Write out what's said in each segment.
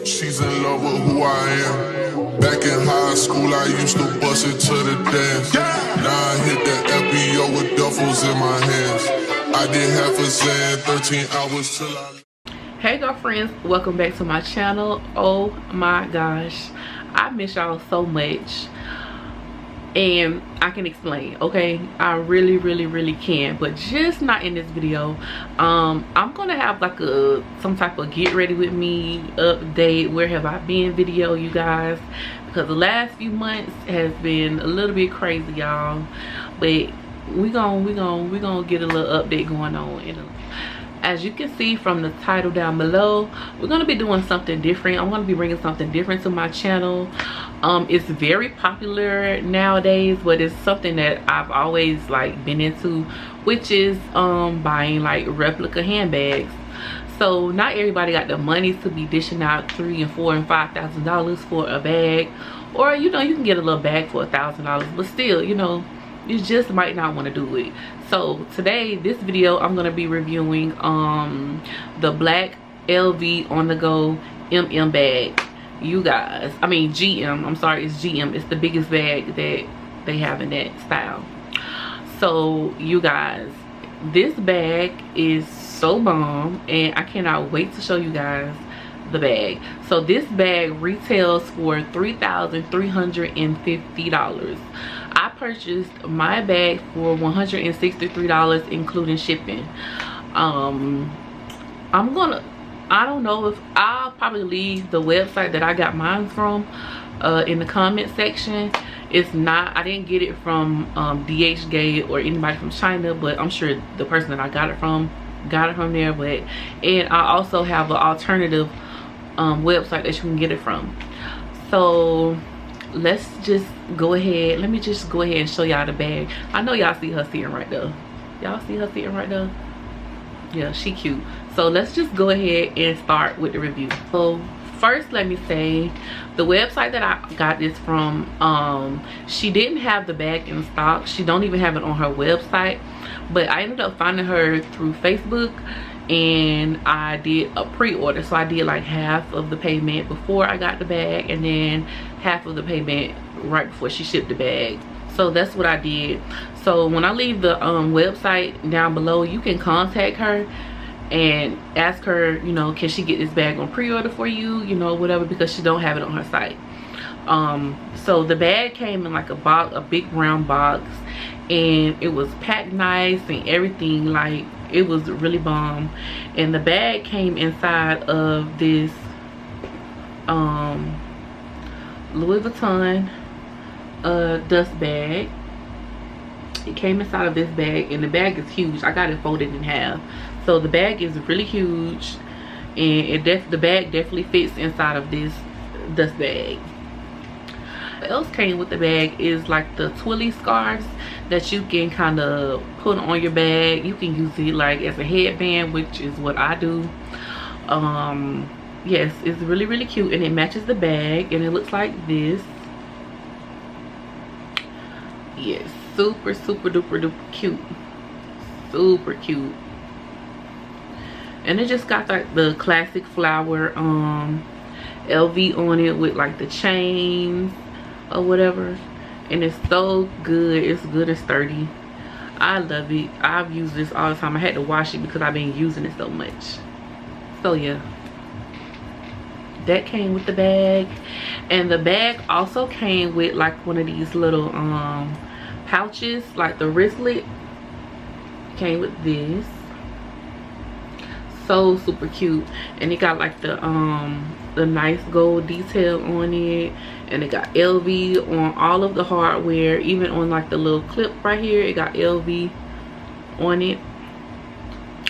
She's in love with who I am. Back in high school, I used to bust it to the dance. Now I hit the FBO with duffels in my hands. I did half a Zan, 13 hours till I... Hey girlfriends, welcome back to my channel. Oh my gosh, I miss y'all so much. And I can explain, okay? I really can, but just not in this video. I'm gonna have like some type of get ready with me update, where have I been video, you guys, because the last few months has been a little bit crazy, y'all. But we gonna get a little update going on. As you can see from the title down below, we're going to be doing something different. I'm going to be bringing something different to my channel. It's very popular nowadays, but it's something that I've always like been into, which is buying like replica handbags. So not everybody got the money to be dishing out $3,000 and $4,000 and $5,000 for a bag, or you know, you can get a little bag for $1,000, but still, you know, you just might not want to do it. So today, this video, I'm going to be reviewing the black LV on the go MM bag, you guys. I mean GM, I'm sorry, it's GM. It's the biggest bag that they have in that style. So you guys, this bag is so bomb, and I cannot wait to show you guys the bag. So this bag retails for $3,350. I purchased my bag for $163, including shipping. I don't know if I'll probably leave the website that I got mine from in the comment section. It's not, I didn't get it from DHGate or anybody from China, but I'm sure the person that I got it from there. But and I also have an alternative website that you can get it from. So let's just go ahead, let me just go ahead and show y'all the bag. I know y'all see her sitting right there. Y'all see her sitting right there? Yeah, she cute. So let's just go ahead and start with the review. So first, let me say the website that I got this from, she didn't have the bag in stock. She don't even have it on her website, but I ended up finding her through Facebook, and I did a pre-order. So I did like half of the payment before I got the bag, and then half of the payment right before she shipped the bag. So that's what I did. So when I leave the website down below, you can contact her and ask her, you know, can she get this bag on pre-order for you, you know, whatever, because she don't have it on her site. So the bag came in like a box, a big round box, and it was packed nice and everything. Like, it was really bomb. And the bag came inside of this Louis Vuitton dust bag. It came inside of this bag, and the bag is huge. I got it folded in half, so the bag is really huge, and the bag definitely fits inside of this dust bag. What else came with the bag is like the twirly scarves that you can kind of put on your bag. You can use it like as a headband, which is what I do. Yes, it's really cute, and it matches the bag, and it looks like this. Yes, super duper cute, super cute. And it just got like the classic flower LV on it with like the chains or whatever, and it's so good. It's good and sturdy. I love it. I've used this all the time. I had to wash it because I've been using it so much. So yeah, that came with the bag. And the bag also came with like one of these little pouches, like the wristlet came with this. So super cute, and it got like the nice gold detail on it, and it got LV on all of the hardware, even on like the little clip right here. It got LV on it.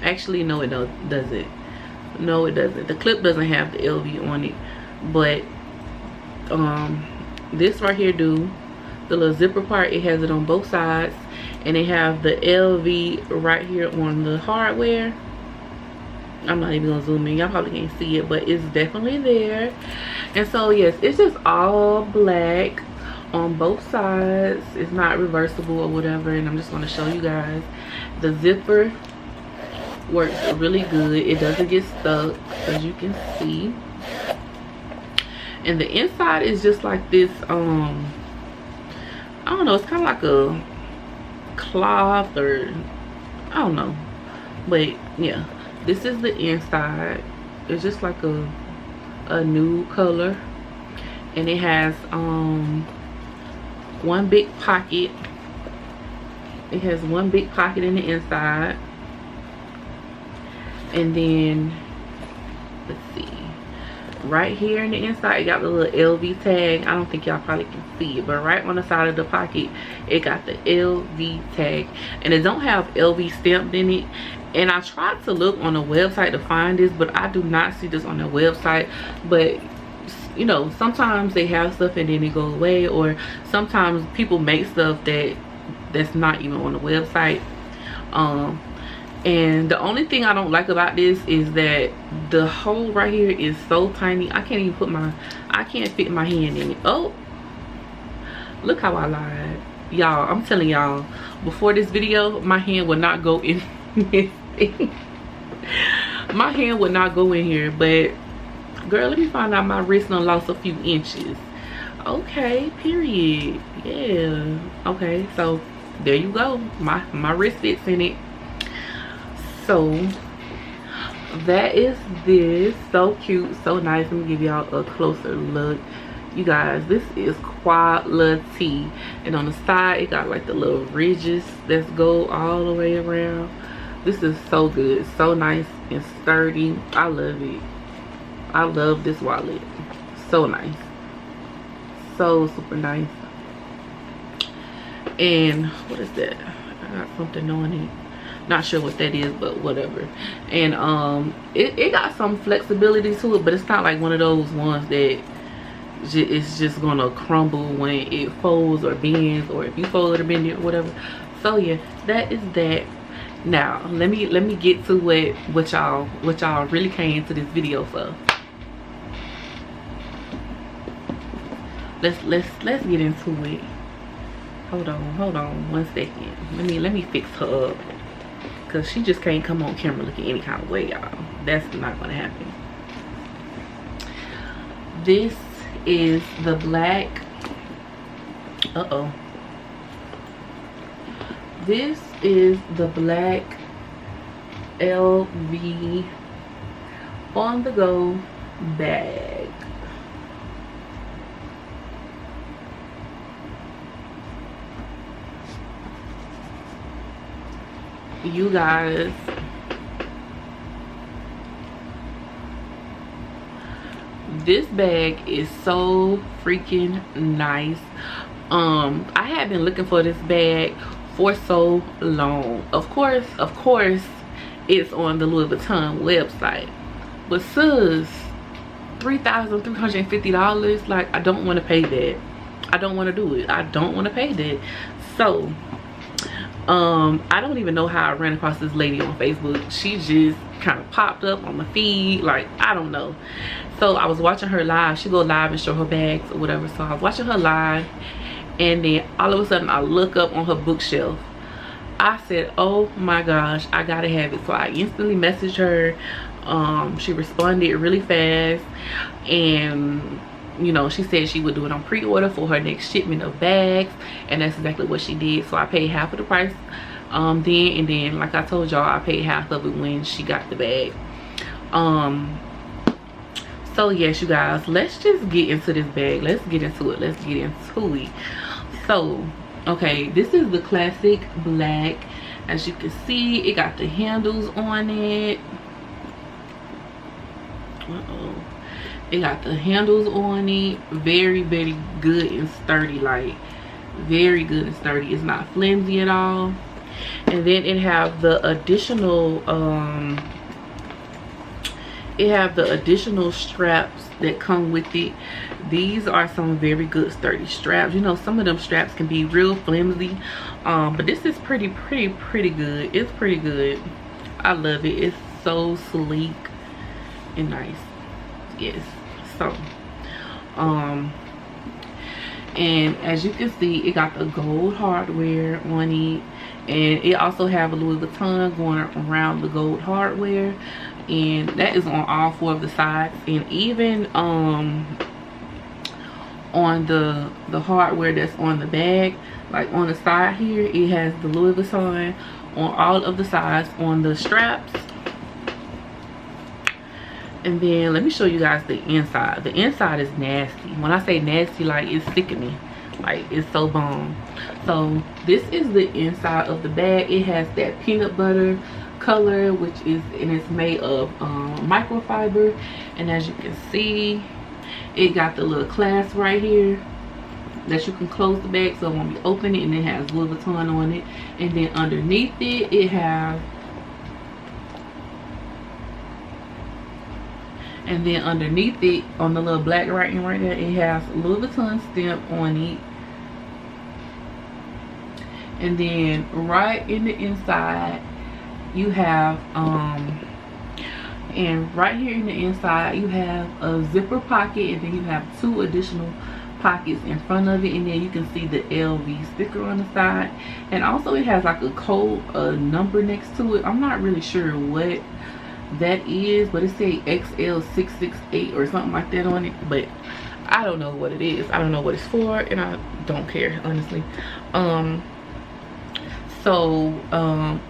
Actually, no, it doesn't. No, it doesn't. The clip doesn't have the LV on it, but this right here do. The little zipper part, it has it on both sides, and they have the LV right here on the hardware. I'm not even gonna zoom in, y'all probably can't see it, but it's definitely there. And so yes, it's just all black on both sides. It's not reversible or whatever, and I'm just going to show you guys. The zipper works really good. It doesn't get stuck, as you can see. And the inside is just like this, I don't know, it's kind of like a cloth, or I don't know, but yeah, this is the inside. It's just like a nude color, and it has one big pocket. It has one big pocket in the inside, and then let's see, right here in the inside it got the little LV tag. I don't think y'all probably can see it, but right on the side of the pocket it got the LV tag, and it don't have LV stamped in it. And I tried to look on the website to find this, but I do not see this on the website. But you know, sometimes they have stuff and then it goes away, or sometimes people make stuff that's not even on the website. And the only thing I don't like about this is that the hole right here is so tiny. I can't even I can't fit my hand in it. Oh, look how I lied, y'all. I'm telling y'all, before this video my hand would not go in this thing. My hand would not go in here, but girl, let me find out. My wrist done lost a few inches. Okay, period. Yeah, okay, so there you go. My wrist fits in it. So that is this. So cute, so nice. Let me give y'all a closer look. You guys, this is quality. And on the side it got like the little ridges that go all the way around. This is so good, so nice and sturdy. I love it. I love this wallet. So nice, so super nice. And what is that? I got something on it, not sure what that is, but whatever. And it got some flexibility to it, but it's not like one of those ones that it's just gonna crumble when it folds or bends, or if you fold it or bend it or whatever. So yeah, that is that. Now let me get to what y'all really came to this video for. Let's get into it. Hold on 1 second. Let me fix her up, because she just can't come on camera looking any kind of way, y'all. That's not gonna happen. This is the black, this is the black LV On The Go bag. You guys, this bag is so freaking nice. I have been looking for this bag for so long. Of course it's on the Louis Vuitton website, but sis, $3,350, like, I don't want to pay that. I don't want to do it. I don't want to pay that. So I don't even know how I ran across this lady on Facebook. She just kind of popped up on my feed, like, I don't know. So I was watching her live. She go live and show her bags or whatever. So I was watching her live, and then all of a sudden I look up on her bookshelf. I said, oh my gosh, I gotta have it. So I instantly messaged her. She responded really fast, and you know, she said she would do it on pre-order for her next shipment of bags, and that's exactly what she did. So I paid half of the price then, and then like I told y'all, I paid half of it when she got the bag. So yes, you guys, let's just get into this bag. Let's get into it. So okay, this is the classic black. As you can see, it got the handles on it. It got the handles on it. Very, very good and sturdy, like very good and sturdy. It's not flimsy at all. And then it have the additional straps that come with it. These are some very good sturdy straps. You know, some of them straps can be real flimsy, but this is pretty good. It's pretty good. I love it. It's so sleek and nice. Yes. So and as you can see, it got the gold hardware on it, and it also have a Louis Vuitton going around the gold hardware, and that is on all 4 of the sides. And even on the hardware that's on the bag. Like on the side here, it has the Louis Vuitton on all of the sides on the straps. And then let me show you guys the inside. The inside is nasty. When I say nasty, like it's sickening. Like it's so bomb. So this is the inside of the bag. It has that peanut butter color, which is, and it's made of microfiber. And as you can see, it got the little clasp right here that you can close the bag so it won't be open, and it has Louis Vuitton on it. And then underneath it, it has, and then underneath it on the little black writing right there, it has Louis Vuitton stamp on it. And then right in the inside you have and right here in the inside you have a zipper pocket, and then you have 2 additional pockets in front of it, and then you can see the LV sticker on the side. And also it has like a code, a number next to it. I'm not really sure what that is, but it says XL668 or something like that on it, but I don't know what it is. I don't know what it's for, and I don't care, honestly.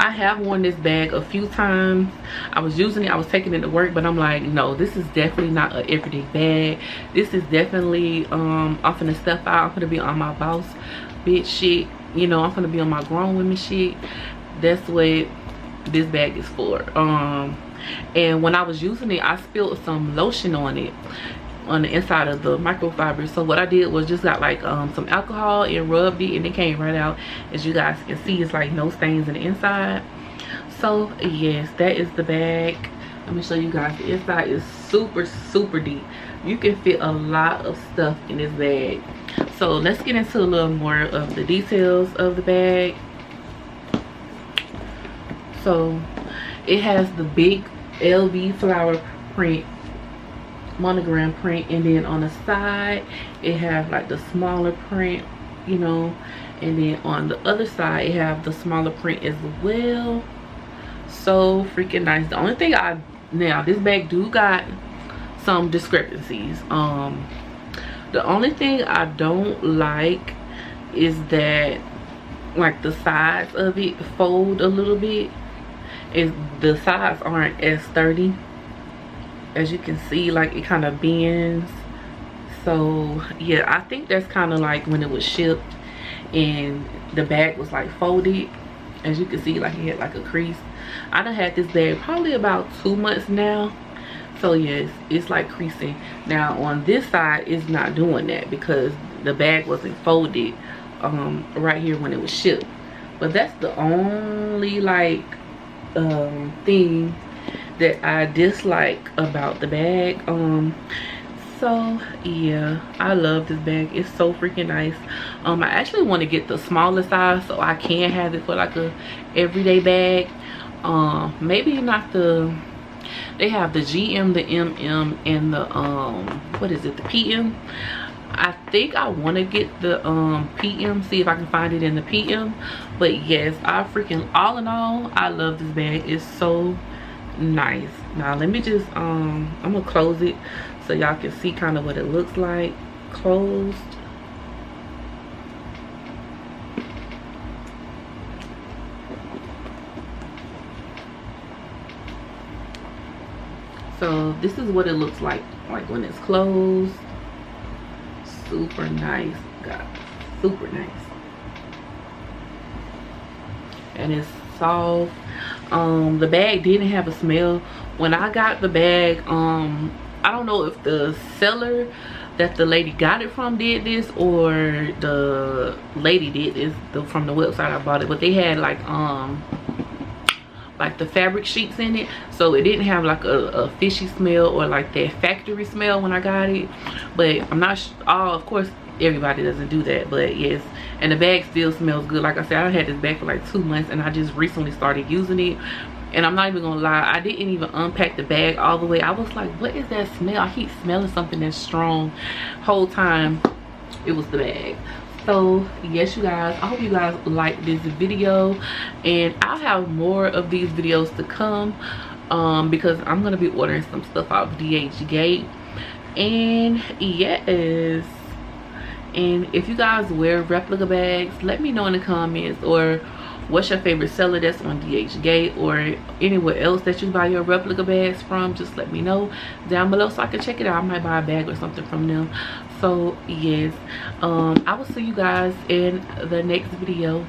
I have worn this bag a few times. I was using it, I was taking it to work, but I'm like, no, this is definitely not an everyday bag. This is definitely I'm finna step out. I'm gonna be on my boss bitch shit, you know. I'm gonna be on my grown women shit. That's what this bag is for. And when I was using it, I spilled some lotion on it, on the inside of the microfiber. So what I did was just got like some alcohol and rubbed it, and it came right out. As you guys can see, it's like no stains in the inside. So yes, that is the bag. Let me show you guys. The inside is super deep. You can fit a lot of stuff in this bag. So let's get into a little more of the details of the bag. So it has the big LV flower print, monogram print, and then on the side it have like the smaller print, you know, and then on the other side it have the smaller print as well. So freaking nice. The only thing now this bag do got some discrepancies. The only thing I don't like is that like the sides of it fold a little bit. Is the sides aren't as sturdy. As you can see, like it kind of bends. So yeah, I think that's kind of like when it was shipped and the bag was like folded. As you can see, like it had like a crease. I done had this bag probably about 2 months now. So yes, it's like creasing. Now on this side, it's not doing that because the bag wasn't folded right here when it was shipped. But that's the only like thing that I dislike about the bag. So yeah, I love this bag. It's so freaking nice. I actually want to get the smaller size so I can have it for like a everyday bag. Maybe not the, they have the GM, the MM, and the what is it, the PM. I think I want to get the PM, see if I can find it in the PM. But yes, I freaking, all in all, I love this bag. It's so nice. Now let me just I'm gonna close it so y'all can see kind of what it looks like closed. So this is what it looks like when it's closed. Super nice, guys, super nice. And it's soft. The bag didn't have a smell when I got the bag. I don't know if the seller that the lady got it from did this or the lady did this from the website I bought it, but they had like the fabric sheets in it, so it didn't have like a fishy smell or like that factory smell when I got it. But I'm not of course everybody doesn't do that, but yes. And the bag still smells good. Like I said, I had this bag for like 2 months and I just recently started using it. And I'm not even gonna lie, I didn't even unpack the bag all the way. I was like, what is that smell? I keep smelling something that's strong. Whole time it was the bag. So yes, you guys, I hope you guys like this video, and I'll have more of these videos to come because I'm gonna be ordering some stuff off DHGate. And yes, And if you guys wear replica bags, let me know in the comments, or what's your favorite seller that's on DHGate or anywhere else that you buy your replica bags from. Just let me know down below so I can check it out. I might buy a bag or something from them. So yes, I will see you guys in the next video.